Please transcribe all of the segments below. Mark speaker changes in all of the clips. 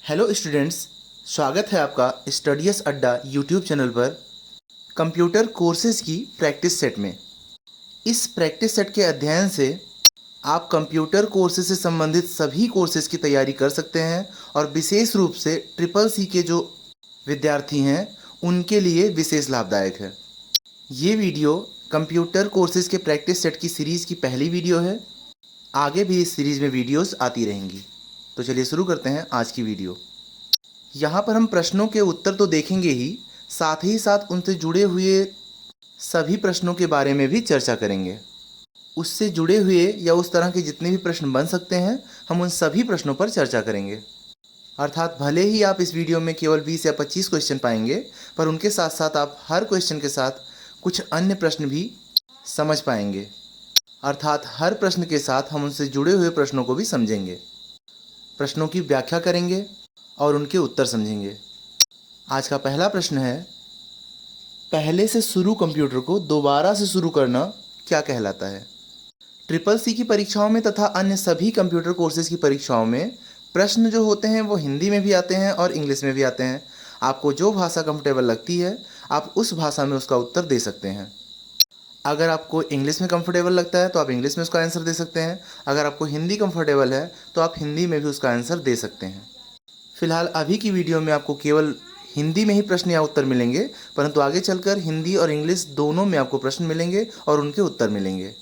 Speaker 1: Hello students, स्वागत है आपका स्टडीज अड्डा यूट्यूब चैनल पर कंप्यूटर कोर्सेज की प्रैक्टिस सेट में। इस प्रैक्टिस सेट के अध्ययन से आप कंप्यूटर कोर्सेज से संबंधित सभी कोर्सेज की तैयारी कर सकते हैं और विशेष रूप से ट्रिपल सी के जो विद्यार्थी हैं उनके लिए विशेष लाभदायक है। ये वीडियो कंप्यूटर कोर्सेज के प्रैक्टिस सेट की सीरीज़ की पहली वीडियो है। आगे भी इस सीरीज़ में वीडियोस आती रहेंगी। तो चलिए शुरू करते हैं आज की वीडियो। यहाँ पर हम प्रश्नों के उत्तर तो देखेंगे ही साथ उनसे जुड़े हुए सभी प्रश्नों के बारे में भी चर्चा करेंगे। उससे जुड़े हुए या उस तरह के जितने भी प्रश्न बन सकते हैं हम उन सभी प्रश्नों पर चर्चा करेंगे। अर्थात भले ही आप इस वीडियो में केवल 20 या 25 क्वेश्चन पाएंगे, पर उनके साथ साथ आप हर क्वेश्चन के साथ कुछ अन्य प्रश्न भी समझ पाएंगे। अर्थात हर प्रश्न के साथ हम उनसे जुड़े हुए प्रश्नों को भी समझेंगे, प्रश्नों की व्याख्या करेंगे और उनके उत्तर समझेंगे। आज का पहला प्रश्न है, पहले से शुरू कंप्यूटर को दोबारा से शुरू करना क्या कहलाता है? ट्रिपल सी की परीक्षाओं में तथा अन्य सभी कंप्यूटर कोर्सेज की परीक्षाओं में प्रश्न जो होते हैं वो हिंदी में भी आते हैं और इंग्लिश में भी आते हैं। आपको जो भाषा कंफर्टेबल लगती है आप उस भाषा में उसका उत्तर दे सकते हैं। अगर आपको इंग्लिश में कंफर्टेबल लगता है तो आप इंग्लिश में उसका आंसर दे सकते हैं। अगर आपको हिंदी कंफर्टेबल है तो आप हिंदी में भी उसका आंसर दे सकते हैं। फिलहाल अभी की वीडियो में आपको केवल हिंदी में ही प्रश्न या उत्तर मिलेंगे, परंतु आगे चलकर हिंदी और इंग्लिश दोनों में आपको प्रश्न मिलेंगे और उनके उत्तर मिलेंगे।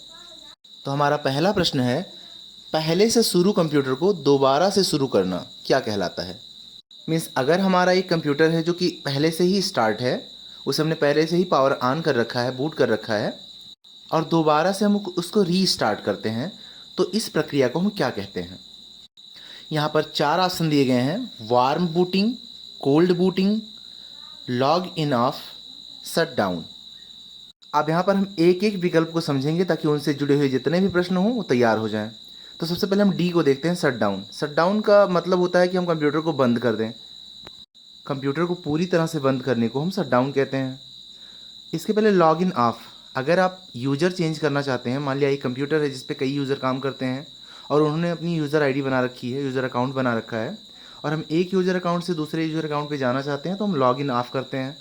Speaker 1: तो हमारा पहला प्रश्न है, पहले से शुरू कंप्यूटर को दोबारा से शुरू करना क्या कहलाता है? मीन्स अगर हमारा एक कंप्यूटर है जो कि पहले से ही स्टार्ट है, उसे हमने पहले से ही पावर ऑन कर रखा है, बूट कर रखा है, और दोबारा से हम उसको रीस्टार्ट करते हैं, तो इस प्रक्रिया को हम क्या कहते हैं? यहाँ पर 4 ऑप्शन दिए गए हैं, warm booting, cold booting, log in of, shut down. अब यहाँ पर हम एक एक विकल्प को समझेंगे ताकि उनसे जुड़े हुए जितने भी प्रश्न हों वो तैयार हो जाएं। तो सबसे पहले हम डी को देखते हैं, शट डाउन। शट डाउन का मतलब होता है कि हम कंप्यूटर को बंद कर दें। कंप्यूटर को पूरी तरह से बंद करने को हम शट डाउन कहते हैं। इसके पहले लॉग इन ऑफ। अगर आप यूज़र चेंज करना चाहते हैं, मान लिया एक कंप्यूटर है जिस पे कई यूज़र काम करते हैं और उन्होंने अपनी यूज़र आईडी बना रखी है, यूज़र अकाउंट बना रखा है, और हम एक यूज़र अकाउंट से दूसरे यूज़र अकाउंट पे जाना चाहते हैं, तो हम लॉग इन ऑफ करते हैं।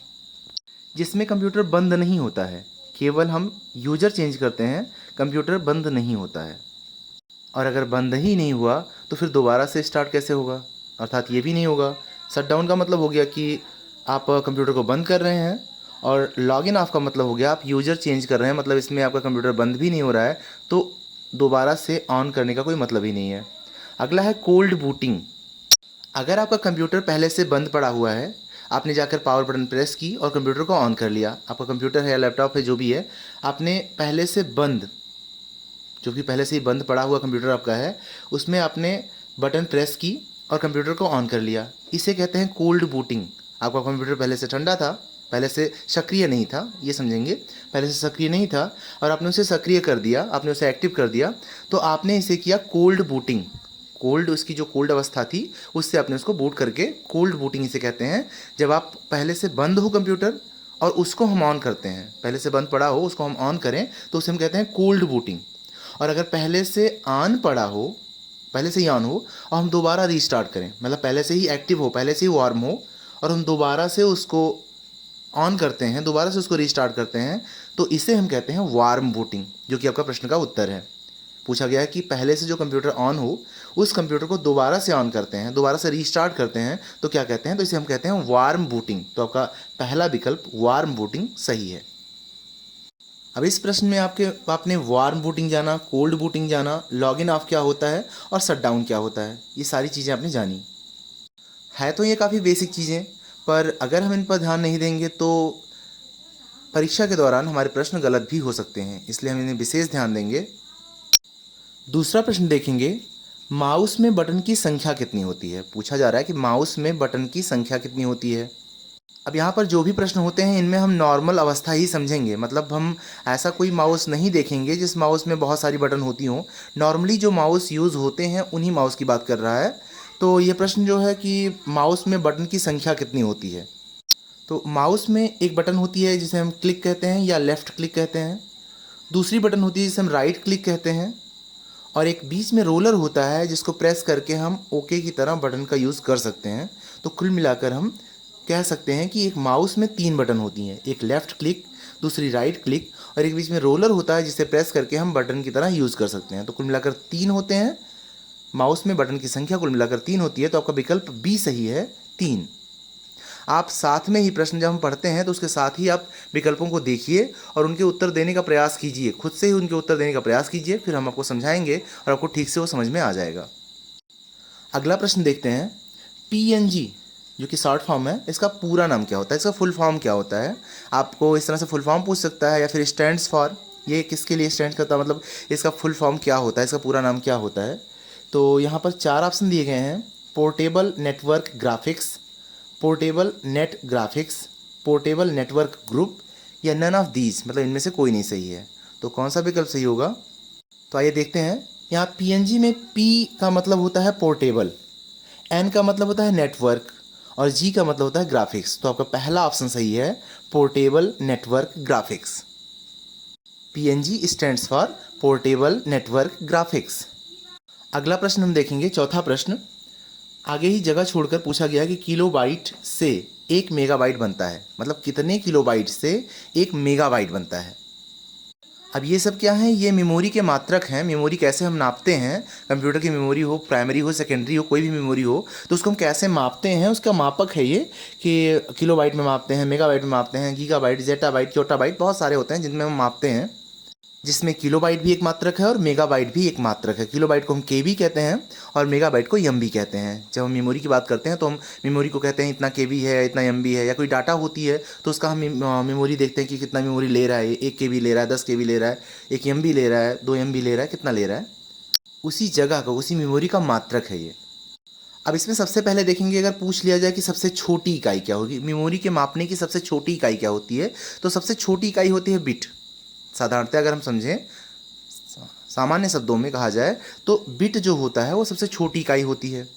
Speaker 1: जिसमें कंप्यूटर बंद नहीं होता है, केवल हम यूज़र चेंज करते हैं, कंप्यूटर बंद नहीं होता है। और अगर बंद ही नहीं हुआ तो फिर दोबारा से स्टार्ट कैसे होगा? अर्थात ये भी नहीं होगा। शट डाउन का मतलब हो गया कि आप कंप्यूटर को बंद कर रहे हैं, और लॉग इन ऑफ का मतलब हो गया आप यूज़र चेंज कर रहे हैं, मतलब इसमें आपका कंप्यूटर बंद भी नहीं हो रहा है, तो दोबारा से ऑन करने का कोई मतलब ही नहीं है। अगला है कोल्ड बूटिंग। अगर आपका कंप्यूटर पहले से बंद पड़ा हुआ है, आपने जाकर पावर बटन प्रेस की और कंप्यूटर को ऑन कर लिया, आपका कंप्यूटर है या लैपटॉप है जो भी है, आपने पहले से बंद, जो कि पहले से ही बंद पड़ा हुआ कंप्यूटर आपका है, उसमें आपने बटन प्रेस की और कंप्यूटर को ऑन कर लिया, इसे कहते हैं कोल्ड बूटिंग। आपका कंप्यूटर पहले से ठंडा था, पहले से सक्रिय नहीं था, ये समझेंगे, पहले से सक्रिय नहीं था और आपने उसे सक्रिय कर दिया, आपने उसे एक्टिव कर दिया, तो आपने इसे किया कोल्ड बूटिंग। कोल्ड, उसकी जो कोल्ड अवस्था थी उससे आपने उसको बूट करके, कोल्ड बूटिंग इसे कहते हैं। जब आप पहले से बंद हो कंप्यूटर और उसको हम ऑन करते हैं, पहले से बंद पड़ा हो उसको हम ऑन करें, तो उसे हम कहते हैं कोल्ड बूटिंग। और अगर पहले से ऑन पड़ा हो, पहले से ही ऑन हो और हम दोबारा रीस्टार्ट करें, मतलब पहले से ही एक्टिव हो, पहले से ही वार्म हो और हम दोबारा से उसको ऑन करते हैं, दोबारा से उसको रीस्टार्ट करते हैं, तो इसे हम कहते हैं वार्म बूटिंग, जो कि आपका प्रश्न का उत्तर है। पूछा गया है कि पहले से जो कंप्यूटर ऑन हो उस कंप्यूटर को दोबारा से ऑन करते हैं, दोबारा से रीस्टार्ट करते हैं, तो क्या कहते हैं? तो इसे हम कहते हैं वार्म बूटिंग। तो आपका पहला विकल्प वार्म बूटिंग सही है। अब इस प्रश्न में आपने वार्म बूटिंग जाना, कोल्ड बूटिंग जाना, लॉग इन ऑफ क्या होता है और शट डाउन क्या होता है, ये सारी चीज़ें आपने जानी है। तो ये काफ़ी बेसिक चीज़ें, पर अगर हम इन पर ध्यान नहीं देंगे तो परीक्षा के दौरान हमारे प्रश्न गलत भी हो सकते हैं, इसलिए हम इन्हें विशेष ध्यान देंगे। दूसरा प्रश्न देखेंगे, माउस में बटन की संख्या कितनी होती है? पूछा जा रहा है कि माउस में बटन की संख्या कितनी होती है। अब यहाँ पर जो भी प्रश्न होते हैं इनमें हम नॉर्मल अवस्था ही समझेंगे, मतलब हम ऐसा कोई माउस नहीं देखेंगे जिस माउस में बहुत सारी बटन होती हों। नॉर्मली जो माउस यूज़ होते हैं उन्हीं माउस की बात कर रहा है। तो ये प्रश्न जो है कि माउस में बटन की संख्या कितनी होती है, तो माउस में एक बटन होती है जिसे हम क्लिक कहते हैं या लेफ़्ट क्लिक कहते हैं, दूसरी बटन होती है जिसे हम राइट क्लिक कहते हैं, और एक बीच में रोलर होता है जिसको प्रेस करके हम ओके की तरह बटन का यूज़ कर सकते हैं। तो कुल मिलाकर हम कह सकते हैं कि एक माउस में 3 बटन होती हैं, एक लेफ़्ट क्लिक, दूसरी राइट क्लिक और एक बीच में रोलर होता है जिसे प्रेस करके हम बटन की तरह यूज़ कर सकते हैं। तो कुल मिलाकर 3 होते हैं, माउस में बटन की संख्या कुल मिलाकर 3 होती है। तो आपका विकल्प बी सही है, 3। आप साथ में ही प्रश्न जब हम पढ़ते हैं तो उसके साथ ही आप विकल्पों को देखिए और उनके उत्तर देने का प्रयास कीजिए, खुद से ही उनके उत्तर देने का प्रयास कीजिए, फिर हम आपको समझाएंगे और आपको ठीक से वो समझ में आ जाएगा। अगला प्रश्न देखते हैं, पीएनजी जो कि शॉर्ट फॉर्म है, इसका पूरा नाम क्या होता है, इसका फुल फॉर्म क्या होता है। आपको इस तरह से फुल फॉर्म पूछ सकता है या फिर स्टैंड्स फॉर, ये किसके लिए स्टैंड करता है, मतलब इसका फुल फॉर्म क्या होता है, इसका पूरा नाम क्या होता है। तो यहाँ पर 4 ऑप्शन दिए गए हैं, portable network graphics, portable net graphics, portable network group या नन ऑफ दीज, मतलब इनमें से कोई नहीं सही है। तो कौन सा विकल्प सही होगा। तो आइए देखते हैं। यहाँ पीएनजी में पी का मतलब होता है पोर्टेबल, एन का मतलब होता है नेटवर्क और जी का मतलब होता है ग्राफिक्स। तो आपका पहला ऑप्शन सही है, portable network graphics. PNG stands for portable network graphics. अगला प्रश्न हम देखेंगे, चौथा प्रश्न। आगे ही जगह छोड़कर पूछा गया कि किलोबाइट से 1 मेगाबाइट बनता है, मतलब कितने किलोबाइट से 1 मेगाबाइट बनता है। अब ये सब क्या है, ये मेमोरी के मात्रक हैं। मेमोरी कैसे हम नापते हैं, कंप्यूटर की मेमोरी हो, प्राइमरी हो, सेकेंडरी हो, कोई भी मेमोरी हो, तो उसको हम कैसे मापते हैं, उसका मापक है ये कि किलोबाइट में मापते हैं, मेगाबाइट में मापते हैं, गीगाबाइट, जेटाबाइट, क्योटाबाइट, बहुत सारे होते हैं जिनमें हम मापते हैं, जिसमें किलोबाइट भी एक मात्रक है और मेगाबाइट भी एक मात्रक है। किलोबाइट को हम केबी कहते हैं और मेगाबाइट को एमबी कहते हैं। जब हम मेमोरी की बात करते हैं तो हम मेमोरी को कहते हैं इतना केबी है, इतना एमबी है, या कोई डाटा होती है तो उसका हम मेमोरी देखते हैं कि कितना मेमोरी ले रहा है, 1 केबी ले रहा है, 10 केबी ले रहा है, 1 एमबी ले रहा है, 2 एमबी ले रहा है, कितना ले रहा है, उसी जगह का, उसी मेमोरी का मात्रक है ये। अब इसमें सबसे पहले देखेंगे, अगर पूछ लिया जाए कि सबसे छोटी इकाई क्या होगी, मेमोरी के मापने की सबसे छोटी इकाई क्या होती है, तो सबसे छोटी इकाई होती है बिट। साधारणतः अगर हम समझें, सामान्य शब्दों में कहा जाए तो बिट जो होता है वो सबसे छोटी इकाई होती है।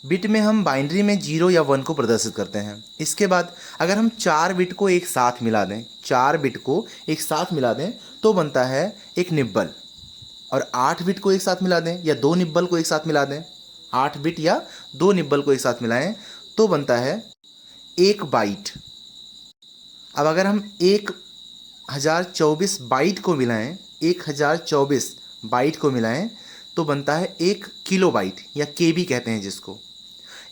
Speaker 1: बिट में हम बाइनरी में 0 या 1 को प्रदर्शित करते हैं। इसके बाद अगर हम 4 बिट को एक साथ मिला दें, 4 बिट को एक साथ मिला दें तो बनता है एक निब्बल, और 8 बिट को एक साथ मिला दें या 2 निब्बल को एक साथ मिला दें, 8 बिट या 2 निब्बल को एक साथ मिलाएं तो बनता है 1 बाइट। अब अगर हम 1024 बाइट को मिलाएं, 1024 बाइट को मिलाएं तो बनता है 1 किलो बाइट या केबी कहते हैं जिसको।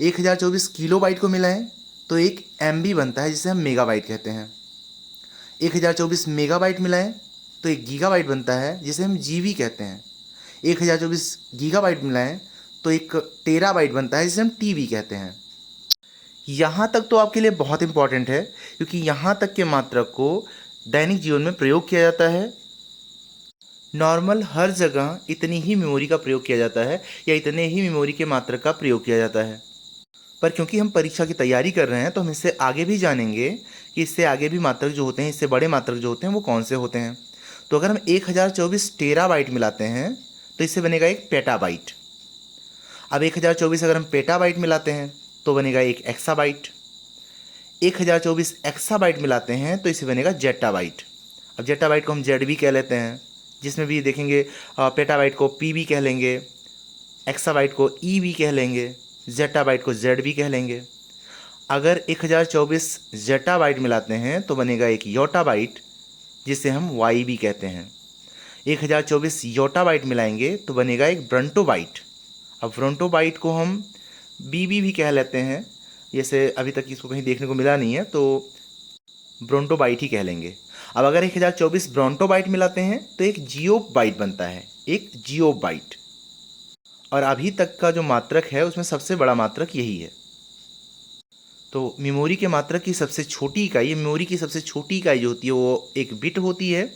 Speaker 1: 1024 किलो बाइट को मिलाएं तो 1 एमबी बनता है जिसे हम मेगाबाइट कहते हैं। 1024 मेगाबाइट मिलाएं तो 1 गीगाबाइट बनता है जिसे हम जीबी कहते हैं। 1024 गीगाबाइट मिलाएं तो 1 टेराबाइट बनता है जिसे हम टीबी कहते हैं। यहाँ तक तो आपके लिए बहुत इंपॉर्टेंट है क्योंकि यहाँ तक के मात्रक को दैनिक जीवन में प्रयोग किया जाता है। नॉर्मल हर जगह इतनी ही मेमोरी का प्रयोग किया जाता है या इतने ही मेमोरी के मात्रक का प्रयोग किया जाता है। पर क्योंकि हम परीक्षा की तैयारी कर रहे हैं तो हम इससे आगे भी जानेंगे कि इससे आगे भी मात्रक जो होते हैं, इससे बड़े मात्रक जो होते हैं वो कौन से होते हैं। तो अगर हम 1024 टेराबाइट मिलाते हैं तो इससे बनेगा 1 पेटाबाइट। अब 1024 अगर हम पेटाबाइट मिलाते हैं तो बनेगा 1 एक्साबाइट। 1024 एक्साबाइट मिलाते हैं तो इससे बनेगा जेटाबाइट। अब जेटाबाइट को हम जेड भी कह लेते हैं, जिसमें भी देखेंगे पेटाबाइट को पी भी कह लेंगे, एक्साबाइट को ई भी कह लेंगे, जेटाबाइट को जेड भी कह लेंगे। अगर 1024 जेटाबाइट मिलाते हैं तो बनेगा 1 योटाबाइट जिसे हम वाई भी कहते हैं। 1024 योटाबाइट मिलाएंगे तो बनेगा 1 ब्रंटोबाइट। अब ब्रंटोबाइट को हम बीबी भी कह लेते हैं, जैसे अभी तक इसको कहीं देखने को मिला नहीं है तो ब्रोंटोबाइट ही कह लेंगे। अब अगर 1024 ब्रोंटोबाइट मिलाते हैं तो 1 जियोबाइट बनता है, 1 जियोबाइट। और अभी तक का जो मात्रक है उसमें सबसे बड़ा मात्रक यही है। तो मेमोरी के मात्रक की सबसे छोटी इकाई, मेमोरी की सबसे छोटी इकाई जो होती है वो 1 बिट होती है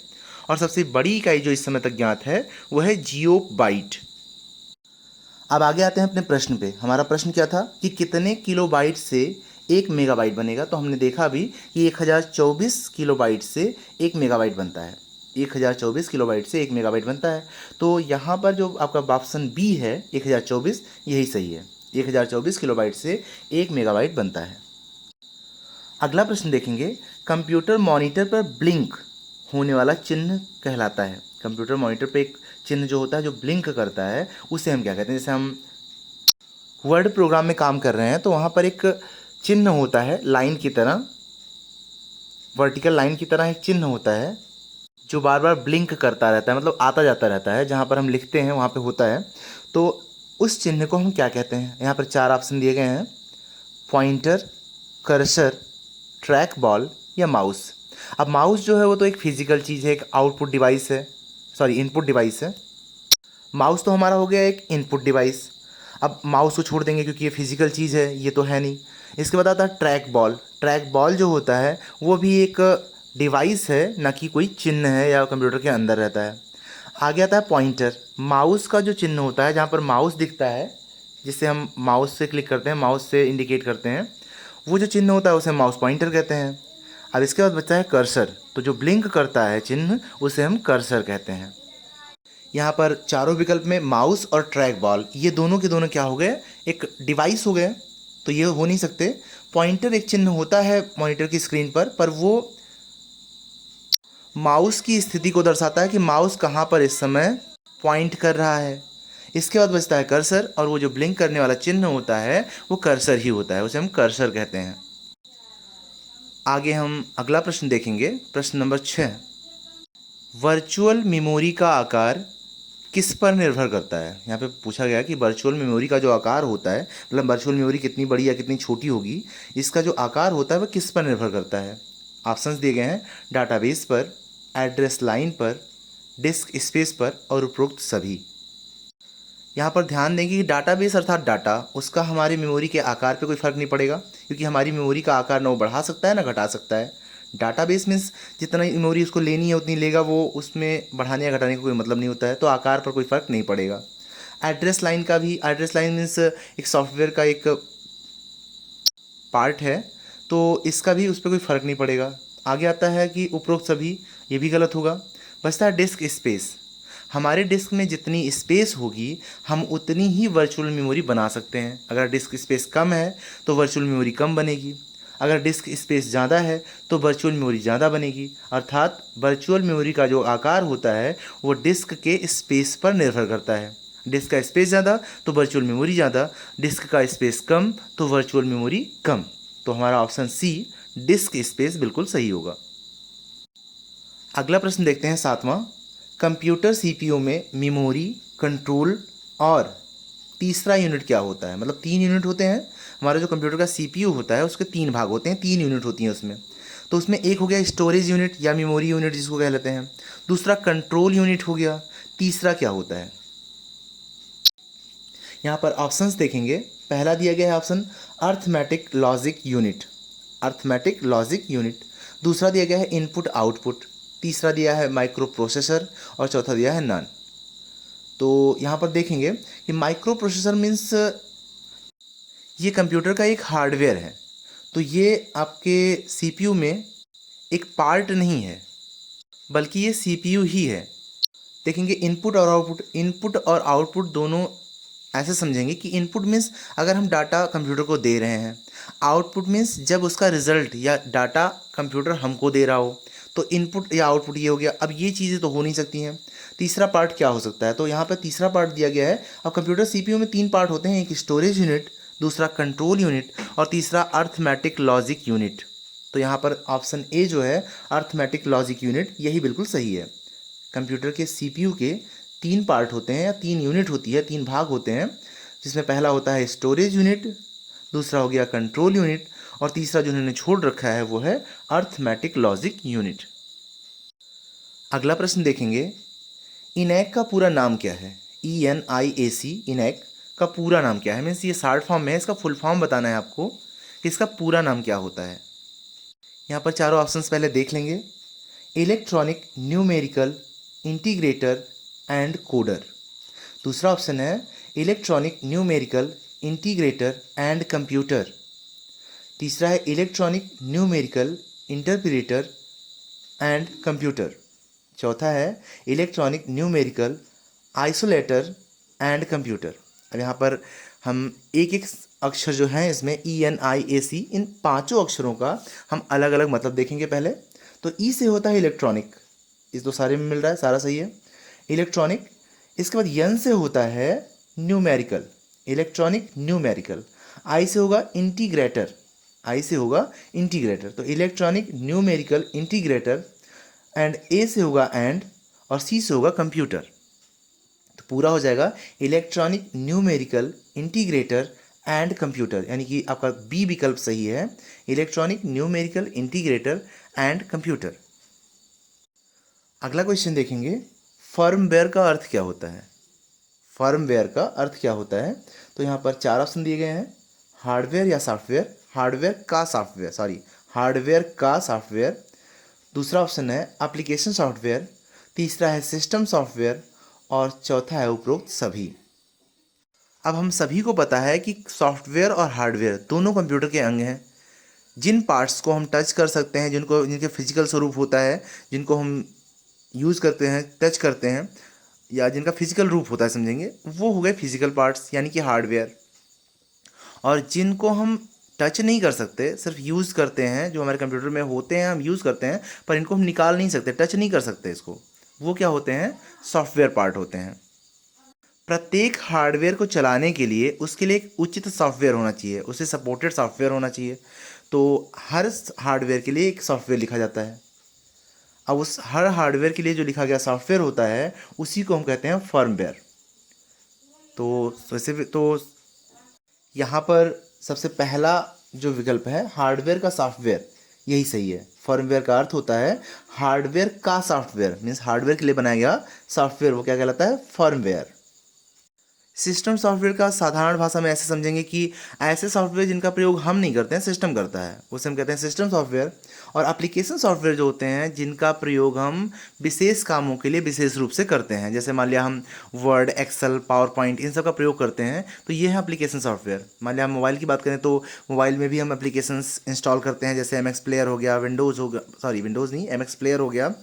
Speaker 1: और सबसे बड़ी इकाई जो इस समय तक ज्ञात है वो है जियोबाइट। अब आगे आते हैं अपने प्रश्न पे। हमारा प्रश्न क्या था कि कितने किलोबाइट से 1 मेगाबाइट बनेगा। तो हमने देखा अभी कि 1024 किलोबाइट से 1 मेगाबाइट बनता है, 1024 किलोबाइट से 1 मेगाबाइट बनता है। तो यहाँ पर जो आपका ऑप्शन बी है 1024, यही सही है। 1024 किलोबाइट से 1 मेगाबाइट बनता है। अगला प्रश्न देखेंगे, कंप्यूटर मॉनिटर पर ब्लिंक होने वाला चिन्ह कहलाता है। कंप्यूटर मॉनिटर पे एक चिन्ह जो होता है जो ब्लिंक करता है उसे हम क्या कहते हैं। जैसे हम वर्ड प्रोग्राम में काम कर रहे हैं तो वहाँ पर एक चिन्ह होता है लाइन की तरह, वर्टिकल लाइन की तरह एक चिन्ह होता है जो बार बार ब्लिंक करता रहता है, मतलब आता जाता रहता है, जहाँ पर हम लिखते हैं वहाँ पे होता है। तो उस चिन्ह को हम क्या कहते हैं। यहाँ पर 4 ऑप्शन दिए गए हैं, पॉइंटर, कर्सर, ट्रैक बॉल या माउस। अब माउस जो है वो तो एक फिजिकल चीज़ है, एक आउटपुट डिवाइस है, सॉरी इनपुट डिवाइस है। माउस तो हमारा हो गया एक इनपुट डिवाइस। अब माउस को छोड़ देंगे क्योंकि ये फिजिकल चीज़ है, ये तो है नहीं। इसके बाद आता है ट्रैक बॉल। ट्रैक बॉल जो होता है वो भी एक डिवाइस है, ना कि कोई चिन्ह है या कंप्यूटर के अंदर रहता है। आगे आता है पॉइंटर। माउस का जो चिन्ह होता है, जहाँ पर माउस दिखता है, जिससे हम माउस से क्लिक करते हैं, माउस से इंडिकेट करते हैं, वो जो चिन्ह होता है उसे माउस पॉइंटर कहते हैं। अब इसके बाद बचता है कर्सर। तो जो ब्लिंक करता है चिन्ह उसे हम कर्सर कहते हैं। यहाँ पर चारों विकल्प में माउस और ट्रैक बॉल ये दोनों के दोनों क्या हो गए, एक डिवाइस हो गए, तो ये हो नहीं सकते। पॉइंटर एक चिन्ह होता है मॉनिटर की स्क्रीन पर वो माउस की स्थिति को दर्शाता है कि माउस कहाँ पर इस समय पॉइंट कर रहा है। इसके बाद बचता है कर्सर, और वो जो ब्लिंक करने वाला चिन्ह होता है वो कर्सर ही होता है, उसे हम कर्सर कहते हैं। आगे हम अगला प्रश्न देखेंगे, प्रश्न नंबर 6। वर्चुअल मेमोरी का आकार किस पर निर्भर करता है। यहाँ पे पूछा गया कि वर्चुअल मेमोरी का जो आकार होता है, मतलब वर्चुअल मेमोरी कितनी बड़ी या कितनी छोटी होगी, इसका जो आकार होता है वह किस पर निर्भर करता है। ऑप्शंस दिए गए हैं, डाटाबेस पर, एड्रेस लाइन पर, डिस्क स्पेस पर और उपरोक्त सभी। यहाँ पर ध्यान देंगे कि डाटाबेस अर्थात डाटा, उसका हमारी मेमोरी के आकार पे कोई फ़र्क नहीं पड़ेगा, क्योंकि हमारी मेमोरी का आकार ना वो बढ़ा सकता है ना घटा सकता है। डाटाबेस मीन्स जितना मेमोरी उसको लेनी है उतनी लेगा, वो उसमें बढ़ाने या घटाने का कोई मतलब नहीं होता है, तो आकार पर कोई फ़र्क नहीं पड़ेगा। एड्रेस लाइन का भी, एड्रेस लाइन मीन्स एक सॉफ्टवेयर का एक पार्ट है, तो इसका भी उस पर कोई फ़र्क नहीं पड़ेगा। आगे आता है कि उपरोक्त सभी, ये भी गलत होगा। बचता है डिस्क स्पेस। हमारे डिस्क में जितनी स्पेस होगी हम उतनी ही वर्चुअल मेमोरी बना सकते हैं। अगर डिस्क स्पेस कम है तो वर्चुअल मेमोरी कम बनेगी, अगर डिस्क स्पेस ज़्यादा है तो वर्चुअल मेमोरी ज़्यादा बनेगी। अर्थात वर्चुअल मेमोरी का जो आकार होता है वो डिस्क के स्पेस पर निर्भर करता है। डिस्क का स्पेस ज़्यादा तो वर्चुअल मेमोरी ज़्यादा, डिस्क का स्पेस कम तो वर्चुअल मेमोरी कम। तो हमारा ऑप्शन सी डिस्क स्पेस बिल्कुल सही होगा। अगला प्रश्न देखते हैं 7वां। कंप्यूटर सीपीयू में मेमोरी, कंट्रोल और तीसरा यूनिट क्या होता है। मतलब 3 यूनिट होते हैं। हमारा जो कंप्यूटर का सीपीयू होता है उसके 3 भाग होते हैं, 3 यूनिट होती हैं उसमें। तो उसमें एक हो गया स्टोरेज यूनिट या मेमोरी यूनिट जिसको कह लेते हैं, दूसरा कंट्रोल यूनिट हो गया, तीसरा क्या होता है। यहाँ पर ऑप्शंस देखेंगे। पहला दिया गया है option arithmetic logic unit, arithmetic logic unit. दूसरा दिया गया है इनपुट आउटपुट, तीसरा दिया है माइक्रो प्रोसेसर और चौथा दिया है नॉन। तो यहाँ पर देखेंगे कि माइक्रो प्रोसेसर मीन्स ये कंप्यूटर का एक हार्डवेयर है, तो ये आपके सीपीयू में एक पार्ट नहीं है बल्कि ये सीपीयू ही है। देखेंगे इनपुट और आउटपुट, इनपुट और आउटपुट दोनों ऐसे समझेंगे कि इनपुट मीन्स अगर हम डाटा कंप्यूटर को दे रहे हैं, आउटपुट मीन्स जब उसका रिजल्ट या डाटा कंप्यूटर हमको दे रहा हो, तो इनपुट या आउटपुट ये हो गया। अब ये चीज़ें तो हो नहीं सकती हैं, तीसरा पार्ट क्या हो सकता है। तो यहाँ पर तीसरा पार्ट दिया गया है। अब कंप्यूटर सीपीयू में 3 पार्ट होते हैं, एक स्टोरेज यूनिट, दूसरा कंट्रोल यूनिट और तीसरा अर्थमेटिक लॉजिक यूनिट। तो यहाँ पर ऑप्शन ए जो है अर्थमेटिक लॉजिक यूनिट, यही बिल्कुल सही है। कंप्यूटर के सीपीयू के 3 पार्ट होते हैं या 3 यूनिट होती है, 3 भाग होते हैं, जिसमें पहला होता है स्टोरेज यूनिट, दूसरा हो गया कंट्रोल यूनिट और तीसरा जो उन्होंने छोड़ रखा है वो है अर्थमेटिक लॉजिक यूनिट। अगला प्रश्न देखेंगे, इनैक का पूरा नाम क्या है। ENIAC, इनैक का पूरा नाम क्या है। मीन्स ये शॉर्ट फॉर्म में है, इसका फुल फॉर्म बताना है आपको कि इसका पूरा नाम क्या होता है। यहाँ पर चारों ऑप्शंस पहले देख लेंगे। Electronic numerical integrator and coder, दूसरा ऑप्शन है electronic numerical integrator and computer, तीसरा है electronic numerical interpreter and computer, चौथा है electronic numerical isolator and computer. अब यहाँ पर हम एक एक अक्षर जो हैं इसमें ENIAC, इन 5 अक्षरों का हम अलग अलग मतलब देखेंगे। पहले तो ई से होता है इलेक्ट्रॉनिक, इस 2 सारे में मिल रहा है, सारा सही है। इलेक्ट्रॉनिक इसके बाद एन से होता है न्यूमेरिकल, इलेक्ट्रॉनिक न्यूमेरिकल। आई से होगा इंटीग्रेटर, आई से होगा इंटीग्रेटर, तो इलेक्ट्रॉनिक न्यूमेरिकल इंटीग्रेटर। एंड ए से होगा एंड, और सी से होगा कंप्यूटर। तो पूरा हो जाएगा electronic numerical integrator and computer, यानी कि आपका बी विकल्प सही है, electronic numerical integrator and computer. अगला क्वेश्चन देखेंगे, फर्मवेयर का अर्थ क्या होता है? फर्मवेयर का अर्थ क्या होता है? तो यहाँ पर 4 ऑप्शन दिए गए हैं, हार्डवेयर या सॉफ्टवेयर, हार्डवेयर का सॉफ्टवेयर, सॉरी हार्डवेयर का सॉफ्टवेयर। दूसरा ऑप्शन है एप्लीकेशन सॉफ्टवेयर, तीसरा है सिस्टम सॉफ्टवेयर, और चौथा है उपरोक्त सभी। अब हम सभी को पता है कि सॉफ्टवेयर और हार्डवेयर दोनों कंप्यूटर के अंग हैं। जिन पार्ट्स को हम टच कर सकते हैं, जिनके फिजिकल स्वरूप होता है, जिनको हम यूज़ करते हैं, टच करते हैं, या जिनका फिजिकल रूप होता है समझेंगे, वो हो गए फिजिकल पार्ट्स यानी कि हार्डवेयर। और जिनको हम टच नहीं कर सकते, सिर्फ यूज़ करते हैं, जो हमारे कंप्यूटर में होते हैं हम यूज़ करते हैं, पर इनको हम निकाल नहीं सकते, टच नहीं कर सकते इसको, वो क्या होते हैं? सॉफ्टवेयर पार्ट होते हैं। प्रत्येक हार्डवेयर को चलाने के लिए उसके लिए एक उचित सॉफ्टवेयर होना चाहिए, उसे सपोर्टेड सॉफ्टवेयर होना चाहिए। तो हर हार्डवेयर के लिए एक सॉफ्टवेयर लिखा जाता है। अब उस हर हार्डवेयर के लिए जो लिखा गया सॉफ्टवेयर होता है, उसी को हम कहते हैं फर्मवेयर। तो वैसे तो यहाँ पर सबसे पहला जो विकल्प है हार्डवेयर का सॉफ्टवेयर, यही सही है। फर्मवेयर का अर्थ होता है हार्डवेयर का सॉफ्टवेयर, मीन्स हार्डवेयर के लिए बनाया गया सॉफ्टवेयर, वो क्या कहलाता है? फर्मवेयर। सिस्टम सॉफ्टवेयर का साधारण भाषा में ऐसे समझेंगे कि ऐसे सॉफ्टवेयर जिनका प्रयोग हम नहीं करते हैं, सिस्टम करता है, उसे हम कहते हैं सिस्टम सॉफ्टवेयर। और एप्लीकेशन सॉफ्टवेयर जो होते हैं जिनका प्रयोग हम विशेष कामों के लिए विशेष रूप से करते हैं, जैसे मान लिया हम वर्ड, एक्सेल, पावर पॉइंट, इन सब का प्रयोग करते हैं, तो ये है एप्लीकेशन सॉफ्टवेयर। मान लिया हम मोबाइल की बात करें तो मोबाइल में भी हम एप्लीकेशंस इंस्टॉल करते हैं, जैसे MX प्लेयर हो गया, विंडोज़ हो गया, सॉरी विंडोज़ नहीं, MX प्लेयर हो गया,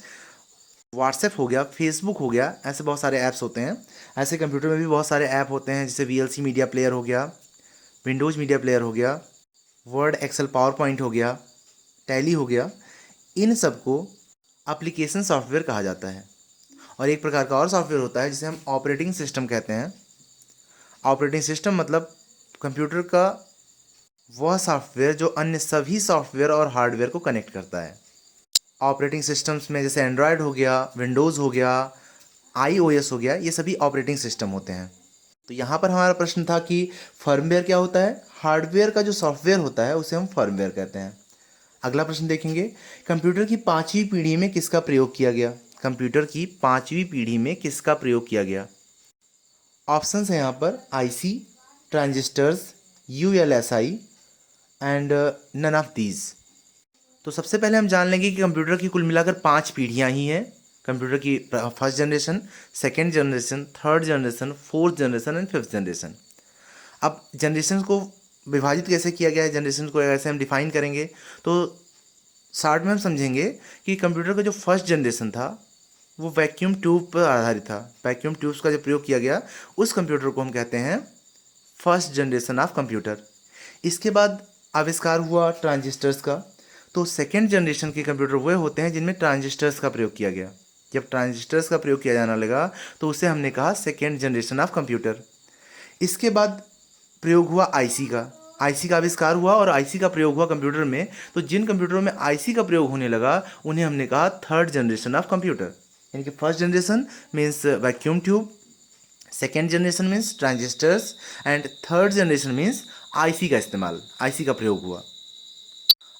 Speaker 1: व्हाट्सएप हो गया, फेसबुक हो गया, ऐसे बहुत सारे ऐप्स होते हैं। ऐसे कंप्यूटर में भी बहुत सारे ऐप होते हैं, जैसे VLC मीडिया प्लेयर हो गया, विंडोज़ मीडिया प्लेयर हो गया, वर्ड, एक्सेल, पावर पॉइंट हो गया, टैली हो गया। इन सबको एप्लीकेशन सॉफ्टवेयर कहा जाता है। और एक प्रकार का और सॉफ्टवेयर होता है जिसे हम ऑपरेटिंग सिस्टम कहते हैं। ऑपरेटिंग सिस्टम मतलब कंप्यूटर का वह सॉफ्टवेयर जो अन्य सभी सॉफ्टवेयर और हार्डवेयर को कनेक्ट करता है। ऑपरेटिंग सिस्टम्स में जैसे एंड्रॉयड हो गया, विंडोज़ हो गया, iOS हो गया, ये सभी ऑपरेटिंग सिस्टम होते हैं। तो यहाँ पर हमारा प्रश्न था कि फर्मवेयर क्या होता है? हार्डवेयर का जो सॉफ्टवेयर होता है उसे हम फर्मवेयर कहते हैं। अगला प्रश्न देखेंगे, कंप्यूटर की 5वीं पीढ़ी में किसका प्रयोग किया गया? कंप्यूटर की 5वीं पीढ़ी में किसका प्रयोग किया गया? ऑप्शंस हैं यहाँ पर IC, transistors, ULSI and none of these. तो सबसे पहले हम जान लेंगे कि कंप्यूटर की कुल मिलाकर 5 पीढ़ियाँ ही हैं। कंप्यूटर की first generation, second generation, third generation, fourth generation and fifth generation. अब जनरेशन को विभाजित कैसे किया गया है, जनरेशन को ऐसे हम डिफाइन करेंगे तो शॉर्ट में हम समझेंगे कि कंप्यूटर का जो फर्स्ट जनरेशन था वो वैक्यूम ट्यूब पर आधारित था। वैक्यूम ट्यूब्स का जो प्रयोग किया गया उस कंप्यूटर को हम कहते हैं फर्स्ट जनरेशन ऑफ कंप्यूटर। इसके बाद आविष्कार हुआ ट्रांजिस्टर्स का। तो सेकेंड जनरेशन के कंप्यूटर वो होते हैं जिनमें ट्रांजिस्टर्स का प्रयोग किया गया। जब ट्रांजिस्टर्स का प्रयोग किया जाने लगा तो उसे हमने कहा सेकेंड जनरेशन ऑफ कंप्यूटर। इसके बाद प्रयोग हुआ आईसी का। आईसी का आविष्कार हुआ और आईसी का प्रयोग हुआ कंप्यूटर में। तो जिन कंप्यूटरों में आईसी का प्रयोग होने लगा उन्हें हमने कहा थर्ड जनरेशन ऑफ कंप्यूटर। यानी कि first generation means vacuum tube, second generation means transistors and third generation means IC का इस्तेमाल, आईसी का प्रयोग हुआ।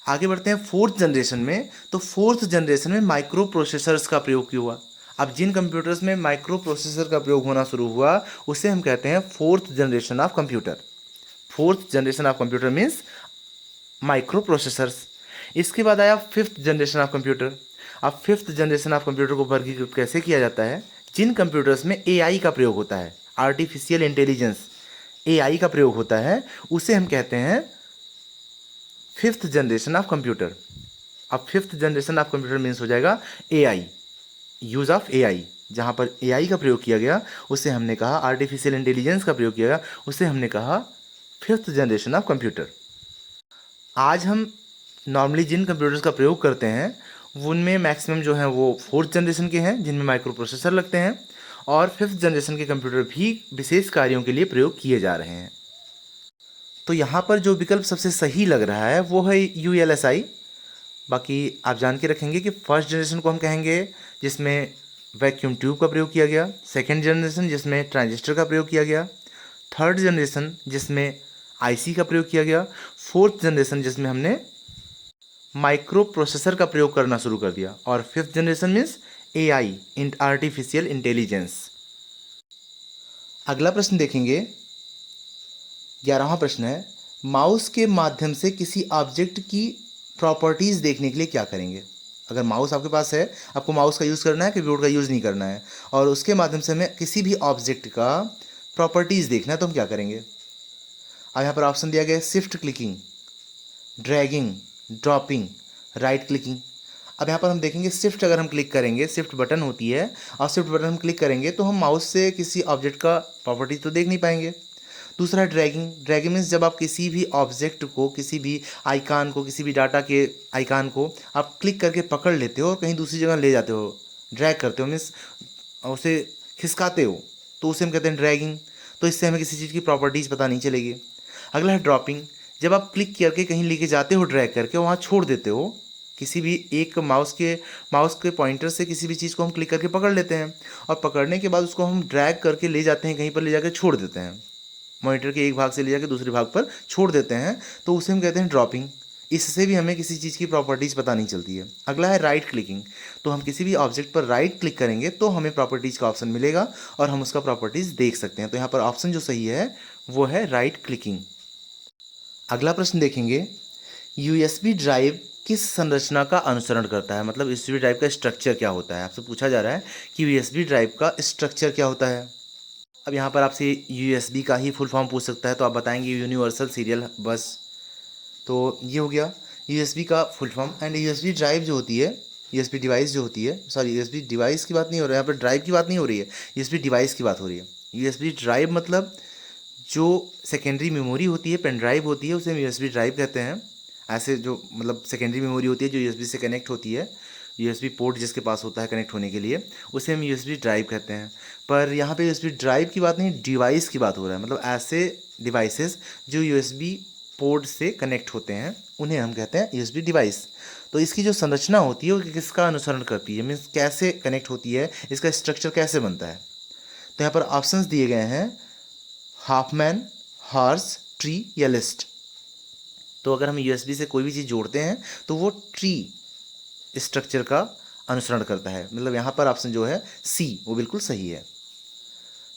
Speaker 1: आगे बढ़ते हैं फोर्थ जनरेशन में। तो फोर्थ जनरेशन में माइक्रो प्रोसेसर्स का प्रयोग हुआ। अब जिन कंप्यूटर्स में माइक्रो प्रोसेसर का प्रयोग होना शुरू हुआ उसे हम कहते हैं fourth generation of computer. Fourth generation of computer means micro processors. इसके बाद आया फिफ्थ जनरेशन ऑफ कंप्यूटर। अब फिफ्थ जनरेशन ऑफ कंप्यूटर को वर्गीकृत कैसे किया जाता है? जिन कंप्यूटर्स में AI का प्रयोग होता है, आर्टिफिशियल इंटेलिजेंस, AI का प्रयोग होता है, उसे हम कहते हैं फिफ्थ जनरेशन ऑफ कंप्यूटर। अब fifth generation of computer means हो जाएगा AI, यूज़ ऑफ AI। जहाँ पर AI का प्रयोग किया गया उसे हमने कहा, आर्टिफिशियल इंटेलिजेंस का प्रयोग किया गया उसे हमने कहा फिफ्थ जनरेशन ऑफ कंप्यूटर। आज हम नॉर्मली जिन कंप्यूटर्स का प्रयोग करते हैं उनमें मैक्सिमम जो है वो फोर्थ जनरेशन के हैं जिनमें माइक्रो प्रोसेसर लगते हैं। और 5th जनरेशन के कंप्यूटर भी विशेष कार्यों के लिए प्रयोग किए जा रहे हैं। तो यहाँ पर जो विकल्प सबसे सही लग रहा है वो है ULSI। बाकी आप जान के रखेंगे कि फर्स्ट जनरेशन को हम कहेंगे जिसमें वैक्यूम ट्यूब का प्रयोग किया गया, सेकेंड जनरेशन जिसमें ट्रांजिस्टर का प्रयोग किया गया, थर्ड जनरेशन जिसमें IC का प्रयोग किया गया, फोर्थ जनरेशन जिसमें हमने माइक्रो प्रोसेसर का प्रयोग करना शुरू कर दिया, और 5th generation means AI artificial intelligence. अगला प्रश्न देखेंगे, 11वां प्रश्न है, माउस के माध्यम से किसी ऑब्जेक्ट की प्रॉपर्टीज़ देखने के लिए क्या करेंगे। अगर माउस आपके पास है, आपको माउस का यूज़ करना है, कीबोर्ड का यूज़ नहीं करना है, और उसके माध्यम से हमें किसी भी ऑब्जेक्ट का प्रॉपर्टीज़ देखना है, तो हम क्या करेंगे। अब यहाँ पर ऑप्शन दिया गया है shift clicking, dragging, dropping, right clicking. अब यहाँ पर हम देखेंगे शिफ्ट अगर हम क्लिक करेंगे, शिफ्ट बटन होती है, और शिफ्ट बटन हम क्लिक करेंगे तो हम माउस से किसी ऑब्जेक्ट का प्रॉपर्टीज तो देख नहीं पाएंगे। दूसरा ड्रैगिंग, ड्रैगिंग मीन्स जब आप किसी भी ऑब्जेक्ट को, किसी भी आइकान को, किसी भी डाटा के आइकान को आप क्लिक करके पकड़ लेते हो और कहीं दूसरी जगह ले जाते हो, ड्रैग करते हो, मीन्स उसे खिसकाते हो, तो उसे हम कहते हैं ड्रैगिंग। तो इससे हमें किसी चीज़ की प्रॉपर्टीज़ पता नहीं चलेगी। अगला है ड्रॉपिंग, जब आप क्लिक करके कहीं लेके जाते हो, ड्रैग करके वहाँ छोड़ देते हो, किसी भी एक माउस के पॉइंटर से किसी भी चीज़ को हम क्लिक करके पकड़ लेते हैं, और पकड़ने के बाद उसको हम ड्रैग करके ले जाते हैं, कहीं पर ले जाकर छोड़ देते हैं, मॉनिटर के एक भाग से ले जाकर दूसरे भाग पर छोड़ देते हैं, तो उसे हम कहते हैं ड्रॉपिंग। इससे भी हमें किसी चीज़ की प्रॉपर्टीज़ पता नहीं चलती है। अगला है राइट क्लिकिंग, तो हम किसी भी ऑब्जेक्ट पर राइट क्लिक करेंगे तो हमें प्रॉपर्टीज़ का ऑप्शन मिलेगा और हम उसका प्रॉपर्टीज़ देख सकते हैं। तो यहाँ पर ऑप्शन जो सही है वो है राइट क्लिकिंग। अगला प्रश्न देखेंगे, USB ड्राइव किस संरचना का अनुसरण करता है, मतलब USB ड्राइव का स्ट्रक्चर क्या होता है। आपसे पूछा जा रहा है कि USB ड्राइव का स्ट्रक्चर क्या होता है। अब यहाँ पर आपसे USB का ही फुल फॉर्म पूछ सकता है, तो आप बताएंगे यूनिवर्सल सीरियल बस। तो ये हो गया USB का full form. And USB drive जो होती है, USB डिवाइस जो होती है, सॉरी USB डिवाइस की बात नहीं हो रही है, यहाँ पर ड्राइव की बात नहीं हो रही है, USB डिवाइस की बात हो रही है। USB ड्राइव मतलब जो सेकेंडरी मेमोरी होती है, पेन ड्राइव होती है, उसे हम USB ड्राइव कहते हैं। ऐसे जो मतलब सेकेंडरी मेमोरी होती है जो USB से कनेक्ट होती है, USB पोर्ट जिसके पास होता है कनेक्ट होने के लिए, उसे हम USB ड्राइव कहते हैं। पर यहाँ पे USB ड्राइव की बात नहीं, डिवाइस की बात हो रहा है, मतलब ऐसे डिवाइसेस जो USB पोर्ट से कनेक्ट होते हैं उन्हें हम कहते हैं USB डिवाइस। तो इसकी जो संरचना होती है वो किसका अनुसरण करती है, मीन्स कैसे कनेक्ट होती है, इसका स्ट्रक्चर कैसे बनता है। तो यहाँ पर ऑप्शंस दिए गए हैं, हाफमैन, हॉर्स, ट्री या लिस्ट। तो अगर हम USB से कोई भी चीज़ जोड़ते हैं तो वो ट्री स्ट्रक्चर का अनुसरण करता है, मतलब यहाँ पर ऑप्शन जो है C वो बिल्कुल सही है।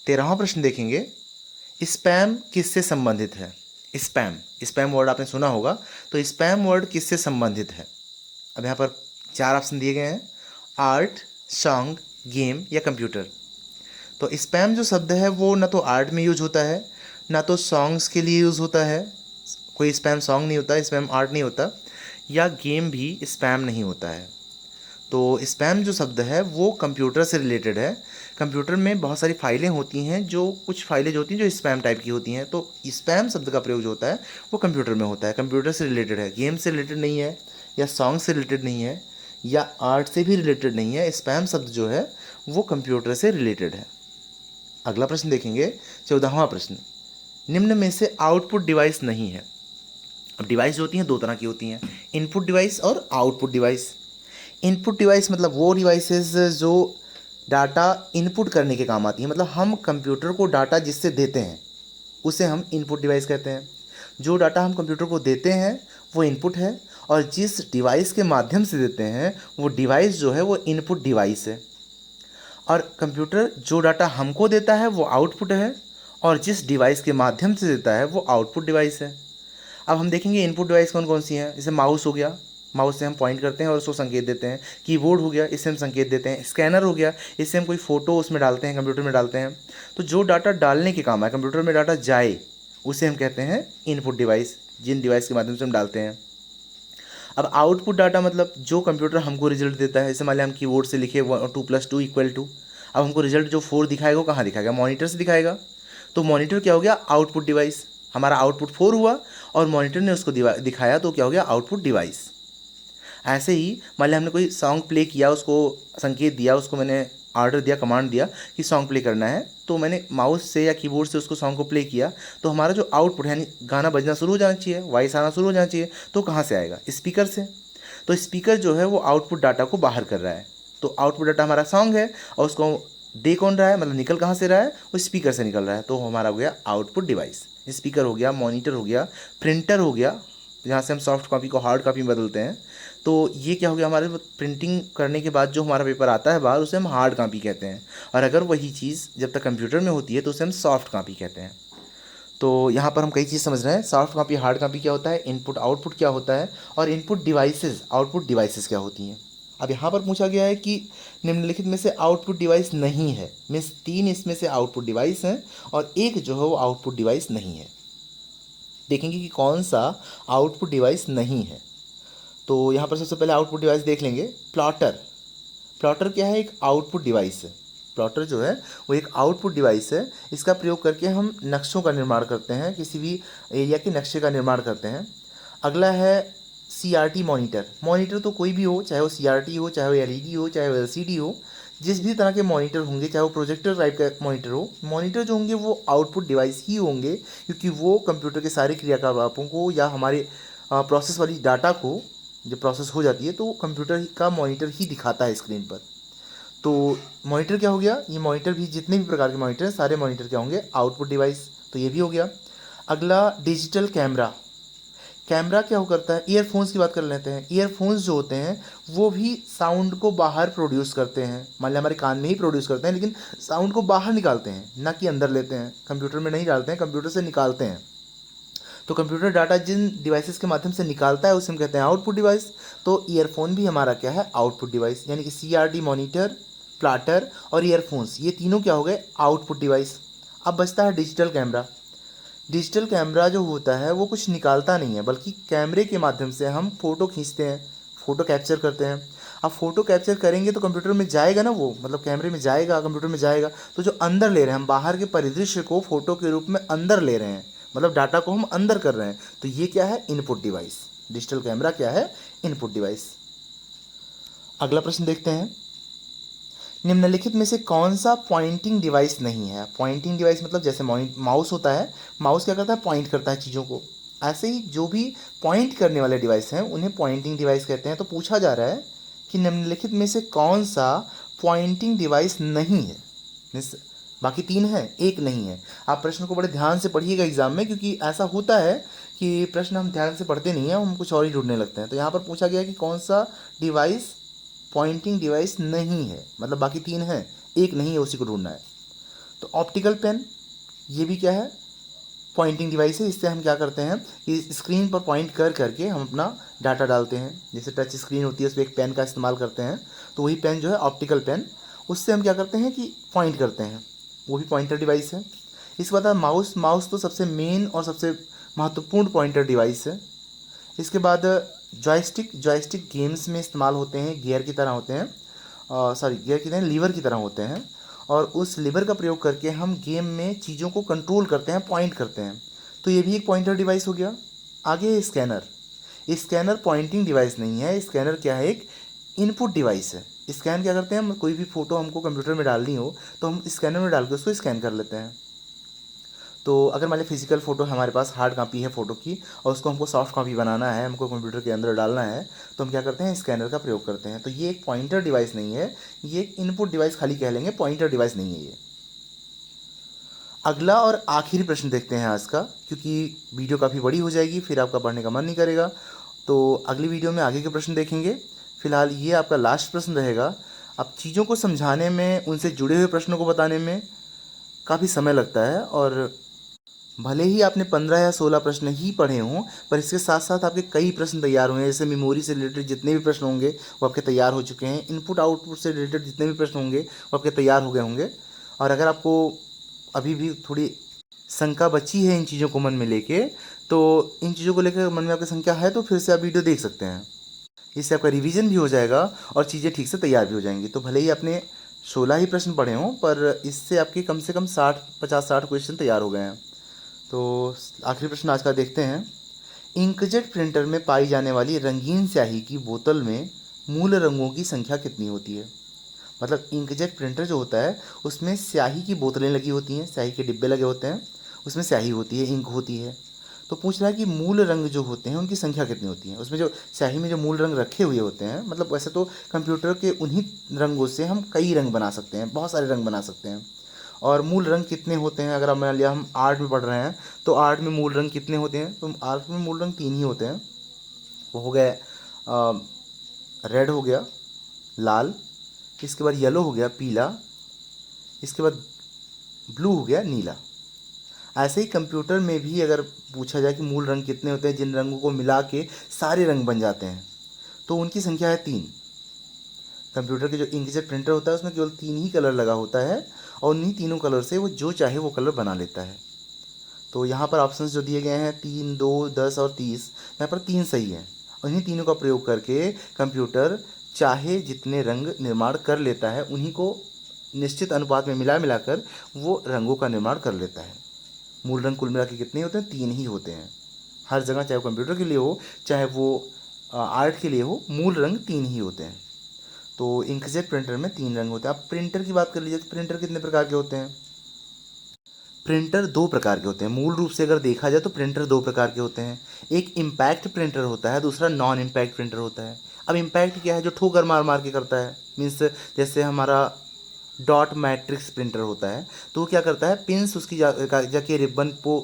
Speaker 1: 13वां प्रश्न देखेंगे, स्पैम किससे संबंधित है। स्पैम वर्ड आपने सुना होगा, तो स्पैम वर्ड किससे संबंधित है। अब यहाँ पर 4 ऑप्शन दिए गए हैं, आर्ट, सॉन्ग, गेम या कंप्यूटर। तो स्पैम जो शब्द है वो ना तो आर्ट में यूज होता है, ना तो सॉन्ग्स के लिए यूज़ होता है, कोई स्पैम सॉन्ग नहीं होता, स्पैम आर्ट नहीं होता, या गेम भी स्पैम नहीं होता है। तो स्पैम जो शब्द है वो कंप्यूटर से रिलेटेड है। कंप्यूटर में बहुत सारी फाइलें होती हैं, जो कुछ फाइलें जो होती हैं जो स्पैम टाइप की होती हैं, तो स्पैम शब्द का प्रयोग जो होता है वो कंप्यूटर में होता है, कंप्यूटर से रिलेटेड है, गेम से रिलेटेड नहीं है, या सॉन्ग से रिलेटेड नहीं है, या आर्ट से भी रिलेटेड नहीं है। स्पैम शब्द जो है वो कंप्यूटर से रिलेटेड है। अगला प्रश्न देखेंगे, 14वां प्रश्न, निम्न में से आउटपुट डिवाइस नहीं है। अब डिवाइस जो होती हैं 2 तरह की होती हैं, इनपुट डिवाइस और आउटपुट डिवाइस। इनपुट डिवाइस मतलब वो डिवाइसेस जो डाटा इनपुट करने के काम आती हैं, मतलब हम कंप्यूटर को डाटा जिससे देते हैं उसे हम इनपुट डिवाइस कहते हैं। जो डाटा हम कंप्यूटर को देते हैं वो इनपुट है, और जिस डिवाइस के माध्यम से देते हैं वो डिवाइस जो है वो इनपुट डिवाइस है। और कंप्यूटर जो डाटा हमको देता है वो आउटपुट है, और जिस डिवाइस के माध्यम से देता है वो आउटपुट डिवाइस है। अब हम देखेंगे इनपुट डिवाइस कौन कौन सी हैं। जैसे माउस हो गया, माउस से हम पॉइंट करते हैं और उसको संकेत देते हैं। कीबोर्ड हो गया, इससे हम संकेत देते हैं। स्कैनर हो गया, इससे हम कोई फ़ोटो उसमें डालते हैं, कंप्यूटर में डालते हैं। तो जो डाटा डालने के काम है, कंप्यूटर में डाटा जाए, उसे हम कहते हैं इनपुट डिवाइस, जिन डिवाइस के माध्यम से हम डालते हैं। अब आउटपुट डाटा मतलब जो कंप्यूटर हमको रिजल्ट देता है। जैसे मान लिया हम कीबोर्ड से लिखे 2 + 2 = 2, अब हमको रिजल्ट जो 4 दिखाएगा वो कहाँ दिखाएगा, मॉनिटर से दिखाएगा। तो मॉनिटर क्या हो गया, आउटपुट डिवाइस। हमारा आउटपुट 4 हुआ और मॉनिटर ने उसको दिखाया, तो क्या हो गया, आउटपुट डिवाइस। ऐसे ही मान लिया हमने कोई सॉन्ग प्ले किया, उसको संकेत दिया, उसको मैंने ऑर्डर दिया, कमांड दिया कि सॉन्ग प्ले करना है, तो मैंने माउस से या कीबोर्ड से उसको सॉन्ग को प्ले किया, तो हमारा जो आउटपुट यानी गाना बजना शुरू हो जाना चाहिए, वॉइस आना शुरू हो जाना चाहिए, तो कहाँ से आएगा? स्पीकर से। तो स्पीकर जो है वो आउटपुट डाटा को बाहर कर रहा है, तो आउटपुट डाटा हमारा सॉन्ग है, और उसको दे कौन रहा है, मतलब निकल कहाँ से रहा है? वो स्पीकर से निकल रहा है, तो हमारा हो गया आउटपुट डिवाइस। स्पीकर हो गया, मॉनिटर हो गया, प्रिंटर हो गया, जहाँ से हम सॉफ्ट कॉपी को हार्ड कॉपी में बदलते हैं। तो ये क्या हो गया, हमारे प्रिंटिंग करने के बाद जो हमारा पेपर आता है बाहर, उसे हम हार्ड कॉपी कहते हैं, और अगर वही चीज़ जब तक कंप्यूटर में होती है तो उसे हम सॉफ्ट कॉपी कहते हैं। तो यहाँ पर हम कई चीज़ समझ रहे हैं, सॉफ्ट कॉपी, हार्ड कॉपी क्या होता है, इनपुट आउटपुट क्या होता है, और इनपुट डिवाइसेस आउटपुट डिवाइसेस क्या होती हैं। अब यहाँ पर पूछा गया है कि निम्नलिखित में से आउटपुट डिवाइस नहीं है, मीन्स 3 इसमें से आउटपुट डिवाइस हैं और एक जो है वो आउटपुट डिवाइस नहीं है। देखेंगे कि कौन सा आउटपुट डिवाइस नहीं है। तो यहाँ पर सबसे पहले आउटपुट डिवाइस देख लेंगे। प्लॉटर। प्लॉटर क्या है? एक आउटपुट डिवाइस है। प्लॉटर जो है वो एक आउटपुट डिवाइस है। इसका प्रयोग करके हम नक्शों का निर्माण करते हैं, किसी भी एरिया के नक्शे का निर्माण करते हैं। अगला है CRT मॉनिटर। मॉनिटर तो कोई भी हो, चाहे वो CRT हो, चाहे वो LED हो, चाहे वो LCD हो, जिस भी तरह के मॉनिटर होंगे, चाहे वो प्रोजेक्टर टाइप का मॉनिटर हो, मॉनिटर जो होंगे वो आउटपुट डिवाइस ही होंगे, क्योंकि वो कंप्यूटर के सारे क्रियाकलापों को या हमारे प्रोसेस वाली डाटा को जब प्रोसेस हो जाती है तो कंप्यूटर का मॉनिटर ही दिखाता है स्क्रीन पर। तो मॉनिटर क्या हो गया? ये मॉनिटर भी, जितने भी प्रकार के मॉनिटर हैं, सारे मॉनिटर क्या होंगे? Output device. तो ये भी हो गया। अगला डिजिटल कैमरा। कैमरा क्या हो करता है? ईयरफोन्स की बात कर लेते हैं। ईयरफोन्स जो होते हैं वो भी साउंड को बाहर प्रोड्यूस करते हैं, मान लिया हमारे कान में ही प्रोड्यूस करते हैं, लेकिन साउंड को बाहर निकालते हैं, ना कि अंदर लेते हैं। कंप्यूटर में नहीं डालते हैं, कंप्यूटर से निकालते हैं। तो कंप्यूटर डाटा जिन डिवाइसेस के माध्यम से निकालता है उसे हम कहते हैं आउटपुट डिवाइस। तो ईयरफोन भी हमारा क्या है? Output device. यानी कि CRT मॉनिटर, प्लॉटर और ईयरफोन्स, ये तीनों क्या हो गए? Output device. अब बचता है डिजिटल कैमरा। डिजिटल कैमरा जो होता है वो कुछ निकालता नहीं है, बल्कि कैमरे के माध्यम से हम फ़ोटो खींचते हैं, फ़ोटो कैप्चर करते हैं। अब फ़ोटो कैप्चर करेंगे तो कंप्यूटर में जाएगा ना, वो मतलब कैमरे में जाएगा, कंप्यूटर में जाएगा, तो जो अंदर ले रहे हैं हम, बाहर के परिदृश्य को फ़ोटो के रूप में अंदर ले रहे हैं, मतलब डाटा को हम अंदर कर रहे हैं, तो ये क्या है? Input device. डिजिटल कैमरा क्या है? Input device. अगला प्रश्न देखते हैं। निम्नलिखित में से कौन सा पॉइंटिंग डिवाइस नहीं है? पॉइंटिंग डिवाइस मतलब जैसे माउस होता है, माउस क्या करता है? पॉइंट करता है चीज़ों को। ऐसे ही जो भी पॉइंट करने वाले डिवाइस हैं उन्हें पॉइंटिंग डिवाइस कहते हैं। तो पूछा जा रहा है कि निम्नलिखित में से कौन सा पॉइंटिंग डिवाइस नहीं है? बाकी 3 हैं, एक नहीं है। आप प्रश्न को बड़े ध्यान से पढ़िएगा एग्जाम में, क्योंकि ऐसा होता है कि प्रश्न हम ध्यान से पढ़ते नहीं हैं, हम कुछ और ही ढूंढने लगते हैं। तो यहाँ पर पूछा गया कि कौन सा डिवाइस पॉइंटिंग डिवाइस नहीं है, मतलब बाकी 3 हैं, एक नहीं है, उसी को ढूंढना है। तो ऑप्टिकल पेन, ये भी क्या है? पॉइंटिंग डिवाइस है। इससे हम क्या करते हैं कि स्क्रीन पर पॉइंट कर करके हम अपना डाटा डालते हैं। जैसे टच स्क्रीन होती है, उस पर एक पेन का इस्तेमाल करते हैं, तो वही पेन जो है ऑप्टिकल पेन, उससे हम क्या करते हैं कि पॉइंट करते हैं, वो भी पॉइंटर डिवाइस है। इसके बाद माउस। माउस तो सबसे मेन और सबसे महत्वपूर्ण पॉइंटर डिवाइस है। इसके बाद जॉयस्टिक। जॉयस्टिक गेम्स में इस्तेमाल होते हैं, गियर की तरह होते हैं, गियर की तरह, लीवर की तरह होते हैं, और उस लीवर का प्रयोग करके हम गेम में चीज़ों को कंट्रोल करते हैं, पॉइंट करते हैं। तो ये भी एक पॉइंटर डिवाइस हो गया। आगे है स्कैनर। स्कैनर पॉइंटिंग डिवाइस नहीं है, स्कैनर क्या है? एक इनपुट डिवाइस है। स्कैन क्या करते हैं? हम कोई भी फ़ोटो हमको कंप्यूटर में डालनी हो तो हम स्कैनर में डाल के उसको स्कैन कर लेते हैं। तो अगर मान लीजिए फिजिकल फ़ोटो हमारे पास हार्ड कॉपी है फ़ोटो की, और उसको हमको सॉफ्ट कॉपी बनाना है, हमको कंप्यूटर के अंदर डालना है, तो हम क्या करते हैं? स्कैनर का प्रयोग करते हैं। तो ये एक पॉइंटर डिवाइस नहीं है, ये एक इनपुट डिवाइस खाली कह लेंगे, पॉइंटर डिवाइस नहीं है ये। अगला और आखिरी प्रश्न देखते हैं आज का, क्योंकि वीडियो काफ़ी बड़ी हो जाएगी, फिर आपका पढ़ने का मन नहीं करेगा। तो अगली वीडियो में आगे के प्रश्न देखेंगे। फिलहाल ये आपका लास्ट प्रश्न रहेगा। अब चीज़ों को समझाने में, उनसे जुड़े हुए प्रश्नों को बताने में काफ़ी समय लगता है, और भले ही आपने 15 या 16 प्रश्न ही पढ़े हों, पर इसके साथ साथ आपके कई प्रश्न तैयार हुए हैं। जैसे मेमोरी से रिलेटेड जितने भी प्रश्न होंगे वो आपके तैयार हो चुके हैं। इनपुट आउटपुट से रिलेटेड जितने भी प्रश्न होंगे वो आपके तैयार हो गए होंगे। और अगर आपको अभी भी थोड़ी शंका बची है इन चीज़ों को मन में लेके, तो इन चीज़ों को लेकर मन में आपकी शंका है तो फिर से आप वीडियो देख सकते हैं। इससे आपका रिवीजन भी हो जाएगा और चीज़ें ठीक से तैयार भी हो जाएंगी। तो भले ही आपने 16 ही प्रश्न पढ़े हों, पर इससे आपके कम से कम 50-60 क्वेश्चन तैयार हो गए हैं। तो आखिरी प्रश्न आज का देखते हैं। इंकजेट प्रिंटर में पाई जाने वाली रंगीन स्याही की बोतल में मूल रंगों की संख्या कितनी होती है? मतलब इंकजेट प्रिंटर जो होता है उसमें स्याही की बोतलें लगी होती हैं, स्याही के डिब्बे लगे होते हैं, उसमें स्याही होती है, इंक होती है। तो पूछ रहा है कि मूल रंग जो होते हैं उनकी संख्या कितनी होती है। उसमें जो स्याही में जो मूल रंग रखे हुए होते हैं, मतलब वैसे तो कंप्यूटर के उन्हीं रंगों से हम कई रंग बना सकते हैं, बहुत सारे रंग बना सकते हैं। और मूल रंग कितने होते हैं, अगर मान लिया हम आर्ट में पढ़ रहे हैं तो आर्ट में मूल रंग कितने होते हैं, तो आर्ट में मूल रंग 3 ही होते हैं। वो हो गए रेड हो गया, लाल, इसके बाद येलो हो गया, पीला, इसके बाद ब्लू हो गया, नीला। ऐसे ही कंप्यूटर में भी अगर पूछा जाए कि मूल रंग कितने होते हैं, जिन रंगों को मिला के सारे रंग बन जाते हैं, तो उनकी संख्या है 3। कंप्यूटर के जो इंकजेट प्रिंटर होता है उसमें केवल 3 ही कलर लगा होता है और उन्हीं तीनों कलर से वो जो चाहे वो कलर बना लेता है। तो यहाँ पर ऑप्शंस जो दिए गए हैं 3, 2, 10 और 30, यहाँ पर 3 सही है। और इन्हीं तीनों का प्रयोग करके कंप्यूटर चाहे जितने रंग निर्माण कर लेता है, उन्हीं को निश्चित अनुपात में मिला मिलाकर वो रंगों का निर्माण कर लेता है। मूल रंग कुल मिला के कितने होते हैं, 3 ही होते हैं हर जगह, चाहे वो कंप्यूटर के लिए हो चाहे वो आर्ट के लिए हो, मूल रंग 3 ही होते हैं। तो इंकजेट प्रिंटर में 3 रंग होते हैं। अब प्रिंटर की बात कर लीजिए तो प्रिंटर कितने प्रकार के होते हैं। प्रिंटर 2 प्रकार के होते हैं। मूल रूप से अगर देखा जाए तो प्रिंटर 2 प्रकार के होते हैं। एक इम्पैक्ट प्रिंटर होता है, दूसरा नॉन इम्पैक्ट प्रिंटर होता है। अब इम्पैक्ट क्या है, जो ठोकर मार मार के करता है, मीन्स जैसे हमारा डॉट मैट्रिक्स प्रिंटर होता है, तो वो क्या करता है, पिंस उसकी जाके रिबन को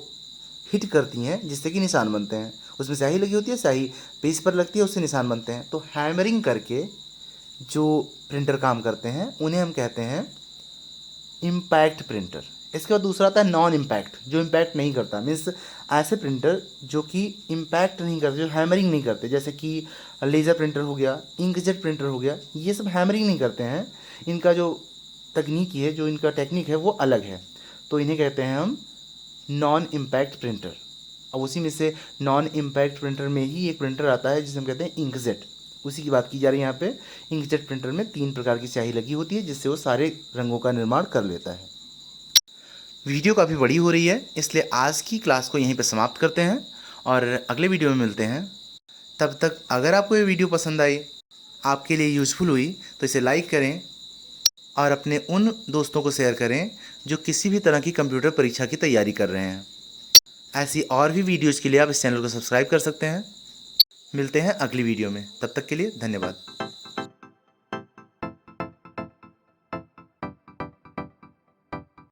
Speaker 1: हिट करती हैं जिससे कि निशान बनते हैं। उसमें स्याही लगी होती है, स्याही पेज पर लगती है, उससे निशान बनते हैं। तो हैमरिंग करके जो प्रिंटर काम करते हैं उन्हें हम कहते हैं इम्पैक्ट प्रिंटर। इसके बाद दूसरा आता है नॉन इम्पैक्ट, जो इम्पैक्ट नहीं करता, मीन्स ऐसे प्रिंटर जो कि इम्पैक्ट नहीं करते, जो हैमरिंग नहीं करते, जैसे कि लेज़र प्रिंटर हो गया, इंकजेट प्रिंटर हो गया, ये सब हैमरिंग नहीं करते हैं। इनका जो तकनीकी है, जो इनका टेक्निक है वो अलग है। तो इन्हें कहते हैं हम नॉन इम्पैक्ट प्रिंटर। अब उसी में से नॉन इम्पैक्ट प्रिंटर में ही एक प्रिंटर आता है जिसे हम कहते हैं इंकजेट, उसी की बात की जा रही है यहाँ पे। इंकजेट प्रिंटर में 3 प्रकार की स्याही लगी होती है जिससे वो सारे रंगों का निर्माण कर लेता है। वीडियो काफ़ी बड़ी हो रही है, इसलिए आज की क्लास को यहीं पर समाप्त करते हैं और अगले वीडियो में मिलते हैं। तब तक अगर आपको ये वीडियो पसंद आई, आपके लिए यूज़फुल हुई, तो इसे लाइक करें और अपने उन दोस्तों को शेयर करें जो किसी भी तरह की कंप्यूटर परीक्षा की तैयारी कर रहे हैं। ऐसी और भी वीडियोज़ के लिए आप इस चैनल को सब्सक्राइब कर सकते हैं। मिलते हैं अगली वीडियो में, तब तक के लिए धन्यवाद।